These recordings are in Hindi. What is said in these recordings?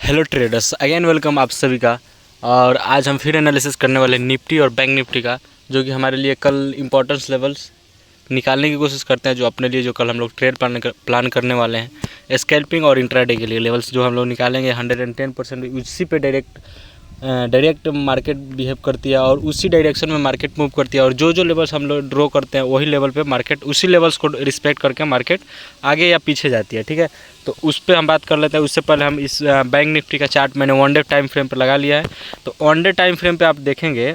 हेलो ट्रेडर्स, अगेन वेलकम आप सभी का। और आज हम फिर एनालिसिस करने वाले निफ्टी और बैंक निफ्टी का, जो कि हमारे लिए कल इंपॉर्टेंस लेवल्स निकालने की कोशिश करते हैं, जो अपने लिए जो कल हम लोग ट्रेड प्लान करने वाले हैं स्कैल्पिंग और इंट्राडे के लिए लेवल्स जो हम लोग निकालेंगे 110% उसी पे डायरेक्ट मार्केट बिहेव करती है और उसी डायरेक्शन में मार्केट मूव करती है। और जो लेवल्स हम लोग ड्रॉ करते हैं वही लेवल पे मार्केट उसी लेवल्स को रिस्पेक्ट करके मार्केट आगे या पीछे जाती है। ठीक है, तो उस पर हम बात कर लेते हैं। उससे पहले हम इस बैंक निफ्टी का चार्ट मैंने वन डे टाइम फ्रेम पर लगा लिया है। तो वन डे टाइम फ्रेम पे आप देखेंगे,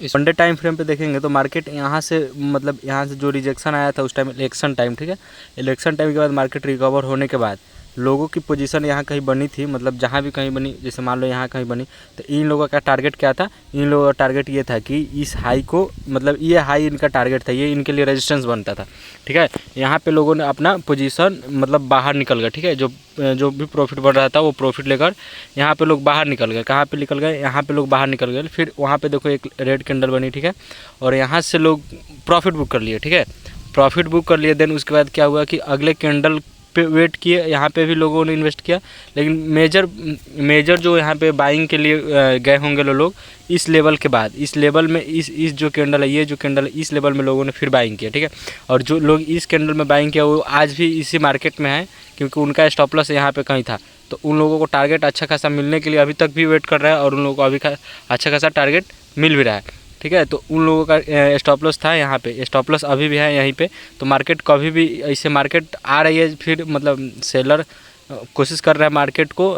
इस वन डे टाइम फ्रेम पे देखेंगे तो मार्केट यहाँ से मतलब यहाँ से जो रिजेक्शन आया था उस टाइम इलेक्शन टाइम, ठीक है, इलेक्शन टाइम के बाद मार्केट रिकवर होने के बाद लोगों की पोजीशन यहाँ कहीं बनी थी, मतलब जहाँ भी कहीं बनी, जैसे मान लो यहाँ कहीं बनी, तो इन लोगों का टारगेट क्या था? इन लोगों का टारगेट ये था कि इस हाई को, मतलब ये हाई इनका टारगेट था, ये इनके लिए रेजिस्टेंस बनता था। ठीक है, यहाँ पे लोगों ने अपना पोजीशन मतलब बाहर निकल गए। ठीक है, जो भी प्रॉफिट बढ़ रहा था वो प्रॉफिट लेकर यहाँ पे लोग बाहर निकल गए। कहाँ पे निकल गए? यहाँ पे लोग बाहर निकल गए। फिर वहाँ पे देखो एक रेड कैंडल बनी, ठीक है, और यहाँ से लोग प्रॉफिट बुक कर लिए। ठीक है, प्रॉफिट बुक कर लिए। देन उसके बाद क्या हुआ कि अगले कैंडल पे वेट किए, यहाँ पे भी लोगों ने इन्वेस्ट किया, लेकिन मेजर जो यहाँ पे बाइंग के लिए गए होंगे लोग इस लेवल के बाद, इस लेवल में इस जो कैंडल है, ये जो कैंडल है, इस लेवल में लोगों ने फिर बाइंग किया। ठीक है, और जो लोग इस कैंडल में बाइंग किया वो आज भी इसी मार्केट में है, क्योंकि उनका स्टॉप लॉस यहाँ पे कहीं था। तो उन लोगों को टारगेट अच्छा खासा मिलने के लिए अभी तक भी वेट कर रहा है और उन लोगों को अभी अच्छा खासा टारगेट मिल भी रहा है। ठीक है, तो उन लोगों का स्टॉप लॉस था यहाँ पे, स्टॉप लॉस अभी भी है यहीं पे। तो मार्केट कभी भी ऐसे मार्केट आ रही है, फिर मतलब सेलर कोशिश कर रहा है मार्केट को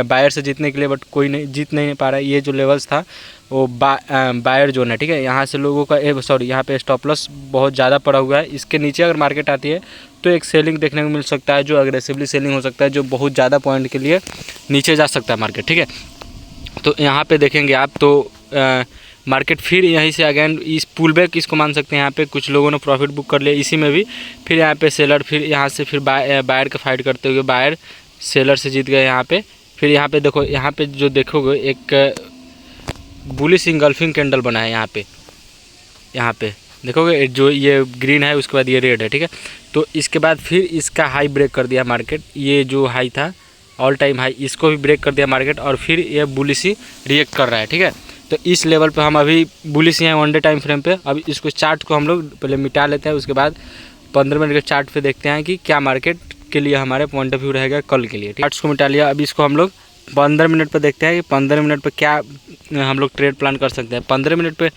बायर से जीतने के लिए, बट कोई नहीं जीत नहीं पा रहा है। ये जो लेवल्स था वो बायर जोन है। ठीक है, यहाँ से लोगों का यहाँ पे स्टॉप लॉस बहुत ज़्यादा पड़ा हुआ है। इसके नीचे अगर मार्केट आती है तो एक सेलिंग देखने को मिल सकता है, जो अग्रेसिवली सेलिंग हो सकता है, जो बहुत ज़्यादा पॉइंट के लिए नीचे जा सकता है मार्केट। ठीक है, तो यहाँ पे देखेंगे आप तो मार्केट फिर यहीं से अगेन इस पुल बैक इसको मान सकते हैं। यहाँ पे कुछ लोगों ने प्रॉफिट बुक कर लिया इसी में भी। फिर यहाँ पे सेलर, फिर यहाँ से फिर बायर का फाइट करते हुए बायर सेलर से जीत गए यहाँ पे। फिर यहाँ पे देखो, यहाँ पे जो देखोगे एक बुलिश इंगल्फिंग कैंडल बना है यहाँ पे देखोगे, जो ये ग्रीन है उसके बाद ये रेड है। ठीक है, तो इसके बाद फिर इसका हाई ब्रेक कर दिया मार्केट, ये जो हाई था ऑल टाइम हाई, इसको भी ब्रेक कर दिया मार्केट और फिर ये बुलिश ही रिएक्ट कर रहा है। ठीक है, तो इस लेवल पे हम अभी बुलिश हैं वन डे टाइम फ्रेम पे। अब इसको चार्ट को हम लोग पहले मिटा लेते हैं, उसके बाद 15 मिनट के चार्ट पे देखते हैं कि क्या मार्केट के लिए हमारे पॉइंट ऑफ व्यू रहेगा कल के लिए। चार्ट्स को मिटा लिया, अब इसको हम लोग 15 मिनट पर देखते हैं कि 15 मिनट पर क्या हम लोग ट्रेड प्लान कर सकते हैं। 15 मिनट पे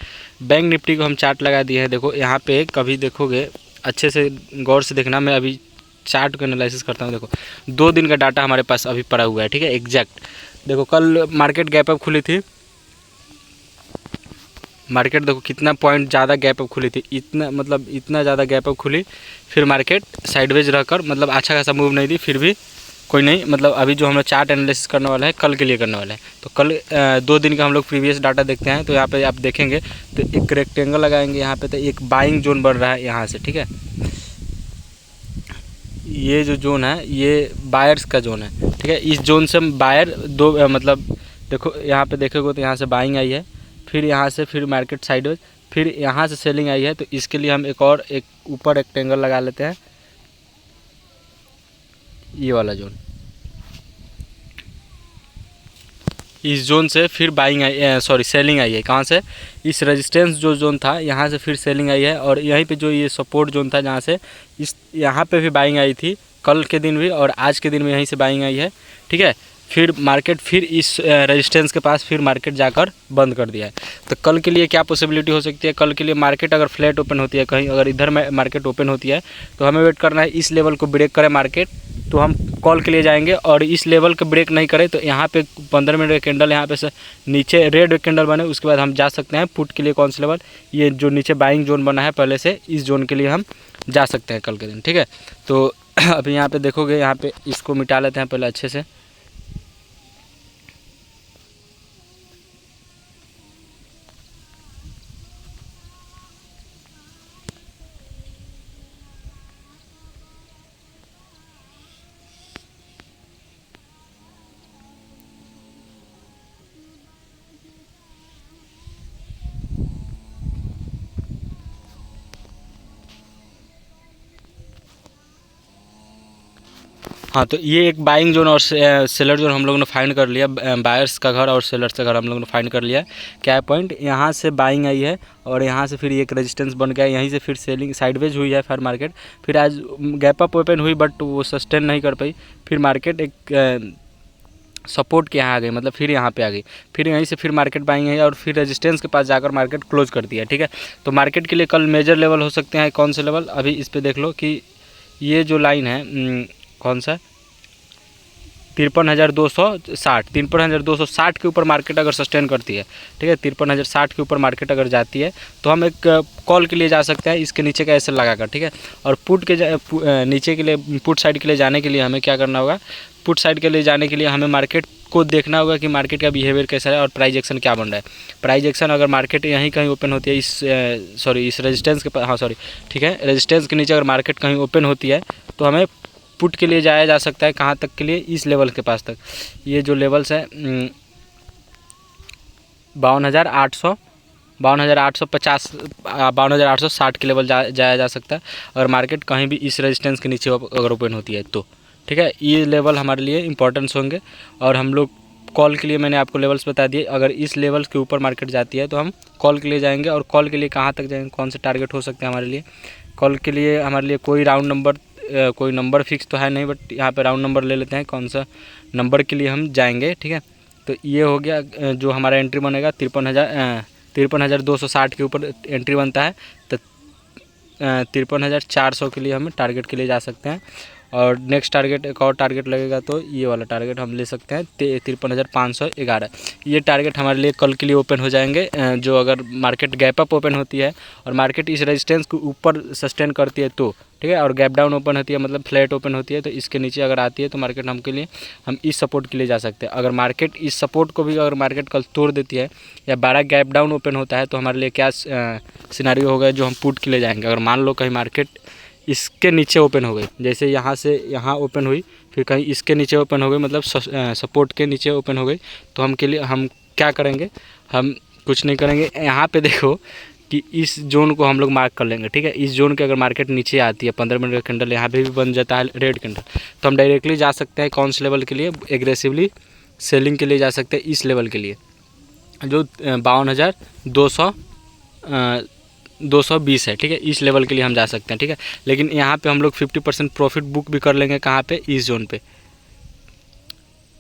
बैंक निफ्टी को हम चार्ट लगा दिए हैं। देखो यहाँ पे कभी देखोगे अच्छे से गौर से देखना, मैं अभी चार्ट को एनालिसिस करता हूँ। देखो 2 दिन का डाटा हमारे पास अभी पड़ा हुआ है। ठीक है, एग्जैक्ट देखो कल मार्केट गैप अप खुली थी, मार्केट देखो कितना पॉइंट ज़्यादा गैप अप खुली थी, इतना ज़्यादा गैप अप खुली, फिर मार्केट साइडवेज रहकर मतलब अच्छा खासा मूव नहीं दी, फिर भी कोई नहीं। मतलब अभी जो हम लोग चार्ट एनालिसिस करने वाला है कल के लिए करने वाला है, तो कल 2 दिन का हम लोग प्रीवियस डाटा देखते हैं। तो यहाँ पे आप देखेंगे तो एक रेक्टेंगल लगाएंगे यहाँ पे, तो एक बाइंग जोन बन रहा है यहाँ से। ठीक है, ये जो जोन है ये बायर्स का जोन है। ठीक है, इस जोन से बायर मतलब देखो यहाँ पे देखोगे तो यहाँ से बाइंग आई है, फिर यहाँ से फिर मार्केट साइडवेज, फिर यहाँ से सेलिंग आई है। तो इसके लिए हम एक ऊपर रेक्टेंगल लगा लेते हैं, ये वाला जोन, इस जोन से फिर बाइंग आई, सॉरी सेलिंग आई है। कहाँ से? इस रेजिस्टेंस जो जोन था यहाँ से फिर सेलिंग आई है, और यहीं पे जो ये सपोर्ट जोन था जहाँ से यहाँ पे भी बाइंग आई थी कल के दिन भी, और आज के दिन में यहीं से बाइंग आई है। ठीक है, फिर मार्केट फिर इस रेजिस्टेंस के पास फिर मार्केट जाकर बंद कर दिया है। तो कल के लिए क्या पॉसिबिलिटी हो सकती है? कल के लिए मार्केट अगर फ्लैट ओपन होती है, कहीं अगर इधर मार्केट ओपन होती है तो हमें वेट करना है इस लेवल को ब्रेक करे मार्केट, तो हम कॉल के लिए जाएंगे। और इस लेवल को ब्रेक नहीं करे तो यहाँ पे 15 मिनट का कैंडल यहाँ पे से नीचे रेड कैंडल बने, उसके बाद हम जा सकते हैं पुट के लिए। कौन सा लेवल? ये जो नीचे बाइंग जोन बना है पहले से, इस जोन के लिए हम जा सकते हैं कल के दिन। ठीक है, तो अभी यहाँ पे देखोगे, यहाँ पे इसको मिटा लेते हैं पहले अच्छे से। हाँ, तो ये एक बाइंग जोन और सेलर जोन हम लोगों ने फाइंड कर लिया। बायर्स का घर और सेलर्स का घर हम लोगों ने फाइंड कर लिया। क्या पॉइंट, यहाँ से बाइंग आई है और यहाँ से फिर एक रेजिस्टेंस बन गया, यहीं से फिर सेलिंग साइडवेज हुई है फेयर मार्केट। फिर आज गैप अप ओपन हुई बट वो सस्टेन नहीं कर पाई। फिर मार्केट एक सपोर्ट के यहाँ आ गई, मतलब फिर यहाँ पे आ गई। फिर यहीं से फिर मार्केट बाइंग है और फिर रेजिस्टेंस के पास जाकर मार्केट क्लोज कर दिया। ठीक है, तो मार्केट के लिए कल मेजर लेवल हो सकते हैं। कौन से लेवल, अभी इस पर देख लो कि ये जो लाइन है कौन सा, 53,260, 53,260 के ऊपर मार्केट अगर सस्टेन करती है, ठीक है, 53,060 के ऊपर मार्केट अगर जाती है तो हम एक कॉल के लिए जा सकते हैं इसके नीचे का ऐसे लगाकर। ठीक है, और पुट के नीचे के लिए, पुट साइड के लिए जाने के लिए हमें क्या करना होगा, पुट साइड के लिए जाने के लिए हमें मार्केट को देखना होगा कि मार्केट का बिहेवियर कैसा है और प्राइस एक्शन क्या बन रहा है। प्राइस एक्शन अगर मार्केट यहीं कहीं ओपन होती है, इस रेजिस्टेंस के हाँ सॉरी ठीक है, रेजिस्टेंस के नीचे अगर मार्केट कहीं ओपन होती है तो हमें पुट के लिए जाया जा सकता है। कहाँ तक के लिए, इस लेवल के पास तक। ये जो लेवल्स है 52,800, 52,850, 52,860 के लेवल जाया जा सकता है अगर मार्केट कहीं भी इस रेजिस्टेंस के नीचे अगर ओपन होती है तो। ठीक है, ये लेवल हमारे लिए इंपॉर्टेंस होंगे। और हम लोग कॉल के लिए मैंने आपको लेवल्स बता दिए। अगर इस लेवल्स के ऊपर मार्केट जाती है तो हम कॉल के लिए जाएंगे। और कॉल के लिए कहाँ तक जाएंगे, कौन से टारगेट हो सकते हैं हमारे लिए। कॉल के लिए हमारे लिए कोई नंबर फिक्स तो है नहीं, बट यहाँ पे राउंड नंबर ले लेते हैं, कौन सा नंबर के लिए हम जाएंगे। ठीक है, तो ये हो गया जो हमारा एंट्री बनेगा 53,260 के ऊपर एंट्री बनता है तो 53,400 के लिए हम टारगेट के लिए जा सकते हैं। और नेक्स्ट टारगेट, एक और टारगेट लगेगा तो ये वाला टारगेट हम ले सकते हैं 53,511। ये टारगेट हमारे लिए कल के लिए ओपन हो जाएंगे। जो अगर मार्केट गैप अप ओपन होती है और मार्केट इस रेजिस्टेंस को ऊपर सस्टेन करती है तो, ठीक है, और गैप डाउन ओपन होती है मतलब फ्लैट ओपन होती है तो इसके नीचे अगर आती है तो मार्केट हम इस सपोर्ट के लिए जा सकते हैं। अगर मार्केट इस सपोर्ट को भी अगर मार्केट कल तोड़ देती है या 12 गैप डाउन ओपन होता है तो हमारे लिए क्या सिनारियो होगा जो हम पुट के लिए जाएंगे। अगर मान लो कहीं मार्केट इसके नीचे ओपन हो गई, जैसे यहाँ से यहाँ ओपन हुई, फिर कहीं इसके नीचे ओपन हो गई, मतलब सपोर्ट के नीचे ओपन हो गई, तो हम क्या करेंगे, हम कुछ नहीं करेंगे। यहाँ पे देखो कि इस जोन को हम लोग मार्क कर लेंगे। ठीक है, इस जोन के अगर मार्केट नीचे आती है 15 मिनट का कैंडल यहाँ पे भी बन जाता है रेड कैंडल, तो हम डायरेक्टली जा सकते हैं कौन से लेवल के लिए, एग्रेसिवली सेलिंग के लिए जा सकते हैं इस लेवल के लिए जो 52,220 है। ठीक है, इस लेवल के लिए हम जा सकते हैं। ठीक है, लेकिन यहाँ पे हम लोग 50% प्रॉफिट बुक भी कर लेंगे। कहाँ पे, इस जोन पे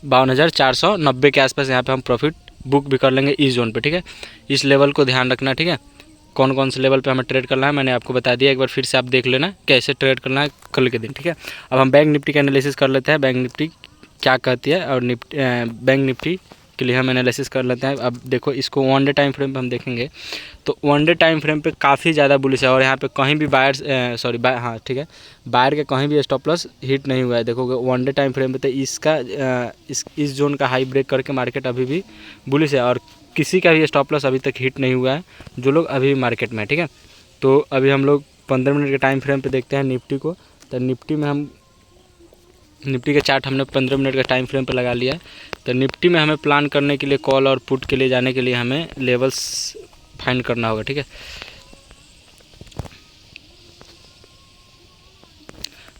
52,490 के आसपास यहाँ पे हम प्रॉफिट बुक भी कर लेंगे इस जोन पे। ठीक है, इस लेवल को ध्यान रखना। ठीक है, कौन कौन से लेवल पे हमें ट्रेड करना है मैंने आपको बता दिया, एक बार फिर से आप देख लेना कैसे ट्रेड करना है कल के दिन। ठीक है, अब हम बैंक निफ्टी का एनालिसिस कर लेते हैं, बैंक निफ्टी क्या कहती है और बैंक निफ्टी के लिए हम एनालिसिस कर लेते हैं। अब देखो इसको 1 डे टाइम फ्रेम पे हम देखेंगे तो 1 डे टाइम फ्रेम पे काफ़ी ज़्यादा बुलिश है और यहाँ पे कहीं भी हाँ ठीक है, बायर के कहीं भी स्टॉप लॉस हिट नहीं हुआ है। देखोगे 1 डे टाइम फ्रेम पे तो इसका इस जोन का हाई ब्रेक करके मार्केट अभी भी बुलिश है और किसी का भी स्टॉप लॉस अभी तक हिट नहीं हुआ है जो लोग अभी मार्केट में। ठीक है, तो अभी हम लोग 15 मिनट के टाइम फ्रेम पे देखते हैं निफ्टी को। तो निफ्टी का चार्ट हमने 15 मिनट का टाइम फ्रेम पे लगा लिया है। तो निफ्टी में हमें प्लान करने के लिए, कॉल और पुट के लिए जाने के लिए हमें लेवल्स फाइंड करना होगा। ठीक है,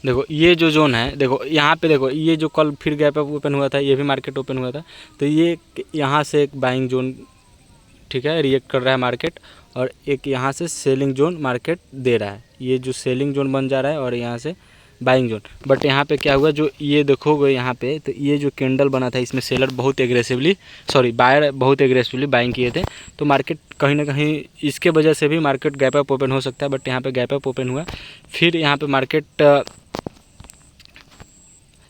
देखो ये जो जोन है, देखो यहाँ पे देखो ये जो कल फिर गैप अप ओपन हुआ था, ये भी मार्केट ओपन हुआ था, तो ये यहाँ से एक बाइंग जोन, ठीक है, रिएक्ट कर रहा है मार्केट और एक यहाँ से सेलिंग जोन मार्केट दे रहा है। ये जो सेलिंग जोन बन जा रहा है और यहाँ से बाइंग जोन। बट यहाँ पे क्या हुआ, जो ये देखोगे यहाँ पे, तो ये जो कैंडल बना था इसमें सेलर बायर बहुत एग्रेसिवली बाइंग किए थे, तो मार्केट कहीं ना कहीं इसके वजह से भी मार्केट गैप अप ओपन हो सकता है। बट यहाँ पे गैप अप ओपन हुआ, फिर यहाँ पे मार्केट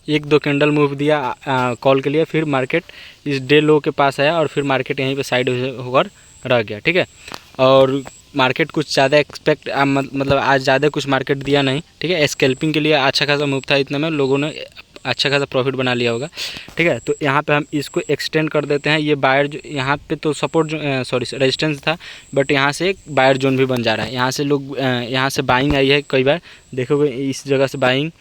1-2 कैंडल मूव दिया कॉल के लिए, फिर मार्केट इस डे लो के पास आया और फिर मार्केट यहीं पे साइड होकर रह गया। ठीक है, और मार्केट कुछ ज़्यादा मतलब आज ज़्यादा कुछ मार्केट दिया नहीं। ठीक है, स्कैल्पिंग के लिए अच्छा खासा मूव था, इतने में लोगों ने अच्छा खासा प्रॉफिट बना लिया होगा। ठीक है, तो यहाँ पे हम इसको एक्सटेंड कर देते हैं। ये बायर जो यहाँ पे तो सपोर्ट रेजिस्टेंस था, बट यहाँ से एक बायर जोन भी बन जा रहा है। यहाँ से लोग यहाँ से बाइंग आई है, कई बार देखोगे इस जगह से बाइंग,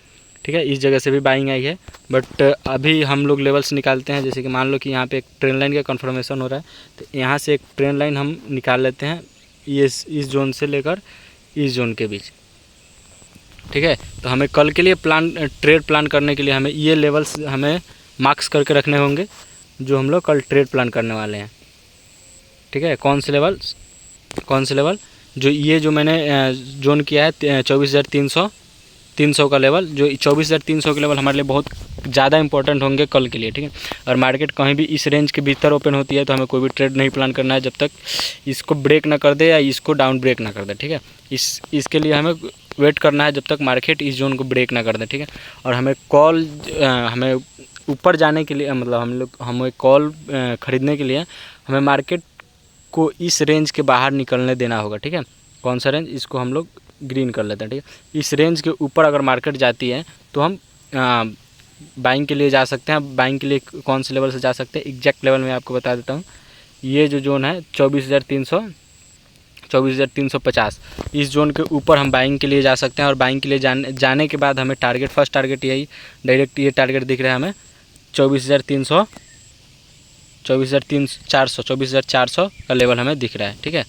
ठीक है, इस जगह से भी बाइंग आई है। बट अभी हम लोग लेवल्स निकालते हैं, जैसे कि मान लो कि यहाँ पे एक ट्रेंड लाइन का कन्फर्मेशन हो रहा है, तो यहाँ से एक ट्रेंड लाइन हम निकाल लेते हैं, ये इस जोन से लेकर इस जोन के बीच। ठीक है। तो हमें कल के लिए ट्रेड प्लान करने के लिए हमें ये लेवल्स हमें मार्क्स करके रखने होंगे जो हम लोग कल ट्रेड प्लान करने वाले हैं, ठीक है। कौन से लेवल जो ये जो मैंने जोन किया है 24,300 का लेवल, जो 24,300 के लेवल हमारे लिए बहुत ज़्यादा इंपॉर्टेंट होंगे कल के लिए, ठीक है। और मार्केट कहीं भी इस रेंज के भीतर ओपन होती है तो हमें कोई भी ट्रेड नहीं प्लान करना है जब तक इसको ब्रेक ना कर दे या इसको डाउन ब्रेक ना कर दे, ठीक है। इसके लिए हमें वेट करना है जब तक मार्केट इस जोन को ब्रेक ना कर दे, ठीक है। और हमें हमें ऊपर जाने के लिए मतलब हमें कॉल ख़रीदने के लिए हमें मार्केट को इस रेंज के बाहर निकलने देना होगा, ठीक है। कौन सा रेंज, इसको हम लोग ग्रीन कर लेते हैं, ठीक है। इस रेंज के ऊपर अगर मार्केट जाती है तो हम बाइंग के लिए जा सकते हैं। बाइंग के लिए कौन से लेवल से जा सकते हैं, एग्जैक्ट लेवल मैं आपको बता देता हूँ। ये जो जोन है 24,350, इस जोन के ऊपर हम बाइंग के लिए जा सकते हैं। और बाइंग के लिए जाने के बाद हमें फर्स्ट टारगेट यही डायरेक्ट ये टारगेट दिख रहा है हमें 24,400 का लेवल हमें दिख रहा है, ठीक है।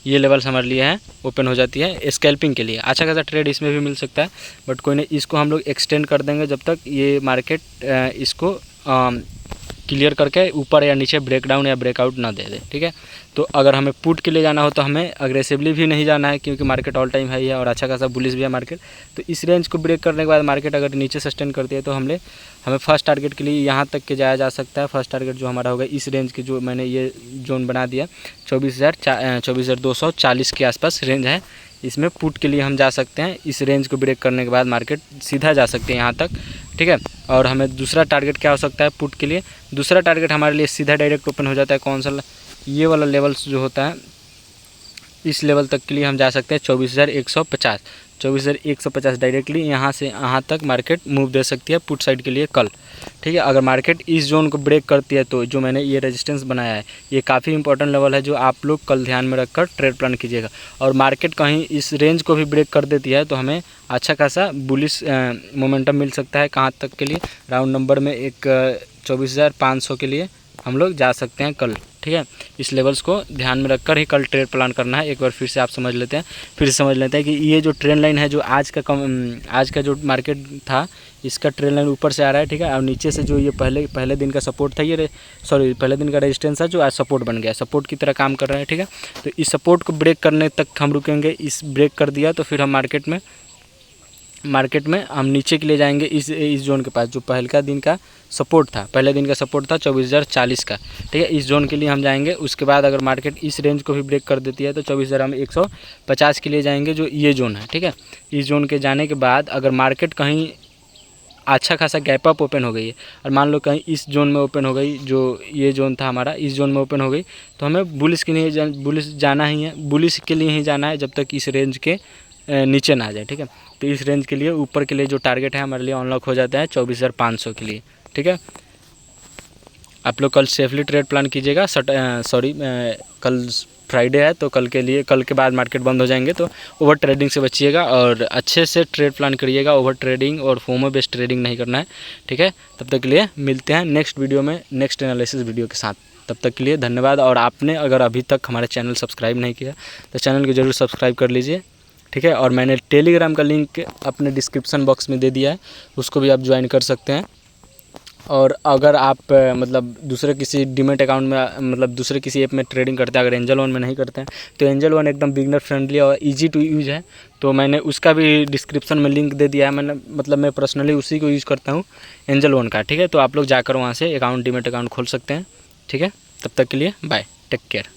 ये लेवल्स हमारे लिए हैं, ओपन हो जाती है स्कैल्पिंग के लिए। अच्छा खासा ट्रेड इसमें भी मिल सकता है, बट कोई नहीं, इसको हम लोग एक्सटेंड कर देंगे जब तक ये मार्केट इसको क्लियर करके ऊपर या नीचे ब्रेकडाउन या ब्रेकआउट ना दे दे, ठीक है। तो अगर हमें पुट के लिए जाना हो तो हमें अग्रेसिवली भी नहीं जाना है क्योंकि मार्केट ऑल टाइम हाई है और अच्छा खासा बुलिश भी है मार्केट। तो इस रेंज को ब्रेक करने के बाद मार्केट अगर नीचे सस्टेन करती है तो हमें फर्स्ट टारगेट के लिए यहाँ तक के जाया जा सकता है। फर्स्ट टारगेट जो हमारा होगा इस रेंज के, जो मैंने ये जोन बना दिया 24,240 के आसपास रेंज है, इसमें पुट के लिए हम जा सकते हैं। इस रेंज को ब्रेक करने के बाद मार्केट सीधा जा सकते हैं यहाँ तक, ठीक है। और हमें दूसरा टारगेट क्या हो सकता है पुट के लिए, दूसरा टारगेट हमारे लिए सीधा डायरेक्ट ओपन हो जाता है। कौन सा, ये वाला लेवल्स जो होता है इस लेवल तक के लिए हम जा सकते हैं 24,150 डायरेक्टली यहाँ से यहाँ तक मार्केट मूव दे सकती है पुट साइड के लिए कल, ठीक है। अगर मार्केट इस जोन को ब्रेक करती है तो जो मैंने ये रेजिस्टेंस बनाया है ये काफ़ी इंपॉर्टेंट लेवल है जो आप लोग कल ध्यान में रखकर ट्रेड प्लान कीजिएगा। और मार्केट कहीं इस रेंज को भी ब्रेक कर देती है तो हमें अच्छा खासा बुलिश मोमेंटम मिल सकता है। कहाँ तक के लिए, राउंड नंबर में एक 24,500 के लिए हम लोग जा सकते हैं कल, ठीक है। इस लेवल्स को ध्यान में रखकर ही कल ट्रेड प्लान करना है। एक बार फिर से आप समझ लेते हैं कि ये जो ट्रेंड लाइन है जो आज का जो मार्केट था इसका ट्रेंड लाइन ऊपर से आ रहा है, ठीक है। और नीचे से जो ये पहले दिन का सपोर्ट था, पहले दिन का रेजिस्टेंस था जो आज सपोर्ट बन गया, सपोर्ट की तरह काम कर रहा है, ठीक है। तो इस सपोर्ट को ब्रेक करने तक हम रुकेंगे। इस ब्रेक कर दिया तो फिर हम मार्केट में हम नीचे के लिए जाएंगे इस जोन के पास जो पहले दिन का सपोर्ट था 24,040 का, ठीक है। इस जोन के लिए हम जाएंगे। उसके बाद अगर मार्केट इस रेंज को भी ब्रेक कर देती है तो 24,150 के लिए जाएंगे जो ये जोन है, ठीक है। इस जोन के जाने के बाद अगर मार्केट कहीं अच्छा खासा गैप अप ओपन हो गई है और मान लो कहीं इस जोन में ओपन हो गई, जो ये जोन था हमारा इस जोन में ओपन हो गई, तो हमें बुलिश के लिए ही जाना है जब तक इस रेंज के नीचे ना आ जाए, ठीक है। तो इस रेंज के लिए ऊपर के लिए जो टारगेट है हमारे लिए अनलॉक हो जाता है 24,500 के लिए, ठीक है। आप लोग कल सेफली ट्रेड प्लान कीजिएगा। कल फ्राइडे है तो कल के बाद मार्केट बंद हो जाएंगे तो ओवर ट्रेडिंग से बचिएगा और अच्छे से ट्रेड प्लान करिएगा। ओवर ट्रेडिंग और फोमो बेस्ड ट्रेडिंग नहीं करना है, ठीक है। तब तक के लिए मिलते हैं नेक्स्ट वीडियो में, नेक्स्ट एनालिसिस वीडियो के साथ। तब तक के लिए धन्यवाद। और आपने अगर अभी तक हमारे चैनल सब्सक्राइब नहीं किया तो चैनल को ज़रूर सब्सक्राइब कर लीजिए, ठीक है। और मैंने टेलीग्राम का लिंक अपने डिस्क्रिप्शन बॉक्स में दे दिया है, उसको भी आप ज्वाइन कर सकते हैं। और अगर आप दूसरे किसी डीमेट अकाउंट में दूसरे किसी ऐप में ट्रेडिंग करते हैं, अगर एंजल वन में नहीं करते हैं तो एंजल वन एकदम बिगनर फ्रेंडली और इजी टू यूज़ है, तो मैंने उसका भी डिस्क्रिप्शन में लिंक दे दिया है। मैं पर्सनली उसी को यूज़ करता हूँ एंजल वन का, ठीक है। तो आप लोग जाकर वहाँ से डीमेट अकाउंट खोल सकते हैं, ठीक है। तब तक के लिए बाय, टेक केयर।